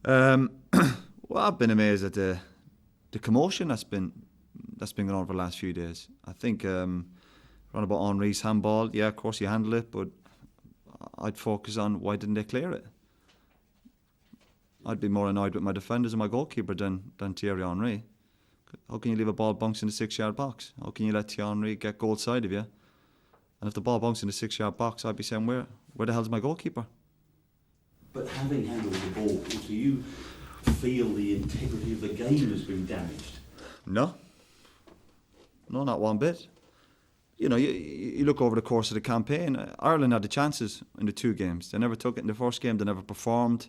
Um, well, I've been amazed at the commotion that's been going on for the last few days. I think around about Henry's handball, yeah, of course he handled it, but I'd focus on why didn't they clear it. I'd be more annoyed with my defenders and my goalkeeper than Thierry Henry. How can you leave a ball bounce in the 6-yard box? How can you let Thierry Henry get goal side of you? And if the ball bounced in the 6-yard box, I'd be saying, where the hell's my goalkeeper? But having handled the ball, do you feel the integrity of the game has been damaged? No, not one bit. You know, you look over the course of the campaign, Ireland had the chances in the 2 games. They never took it in the first game, they never performed.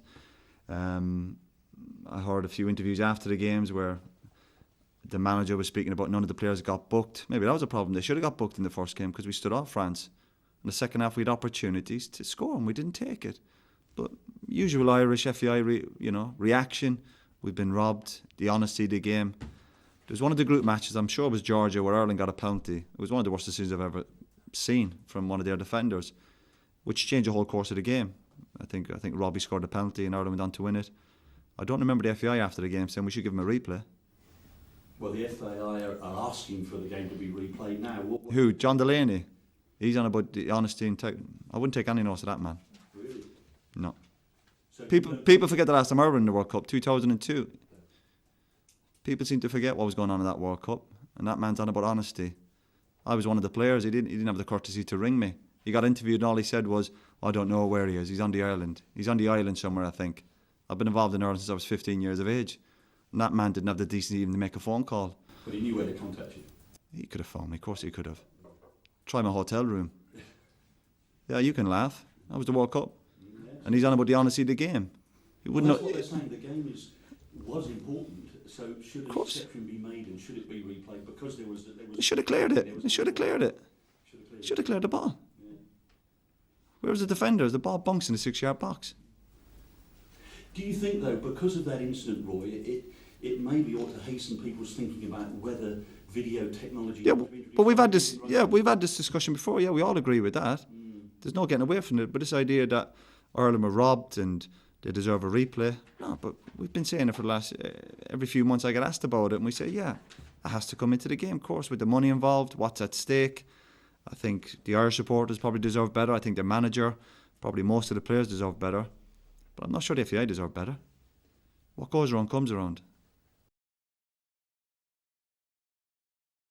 I heard a few interviews after the games where the manager was speaking about none of the players got booked. Maybe that was a problem. They should have got booked in the first game because we stood off France. In the second half, we had opportunities to score and we didn't take it. But usual Irish FAI, reaction. We've been robbed. The honesty of the game. There was one of the group matches, I'm sure it was Georgia, where Ireland got a penalty. It was one of the worst decisions I've ever seen from one of their defenders, which changed the whole course of the game. I think Robbie scored a penalty and Ireland went on to win it. I don't remember the FAI after the game saying we should give him a replay. Well, the FAI are asking for the game to be replayed now. Who? John Delaney? He's on about the honesty and I wouldn't take any notice of that man. Really? No. So people forget the last time I were in the World Cup, 2002. People seem to forget what was going on in that World Cup, and that man's on about honesty. I was one of the players. He didn't have the courtesy to ring me. He got interviewed and all he said was, I don't know where he is. He's on the island. He's on the island somewhere, I think. I've been involved in Ireland since I was 15 years of age. And that man didn't have the decency even to make a phone call. But he knew where to contact you. He could have phoned me. Of course he could have. Try my hotel room. Yeah, you can laugh. That was the World Cup. Yeah. And he's on about the honesty of the game. He wouldn't That's what they're saying. The game was important. So should an exception be made and should it be replayed? Because there was They should have cleared it. They should have cleared it. Should have cleared the ball. Yeah. Where was the defenders? The ball bunks in the 6-yard box. Do you think, though, because of that incident, Roy, it maybe ought to hasten people's thinking about whether video technology... Yeah, but we've had this discussion before. Yeah, we all agree with that. There's no getting away from it. But this idea that Ireland were robbed and they deserve a replay. No, but we've been saying it for the last... every few months I get asked about it and we say, yeah, it has to come into the game, of course, with the money involved, what's at stake. I think the Irish supporters probably deserve better. I think the manager, probably most of the players deserve better. But I'm not sure the FAI deserve better. What goes around comes around.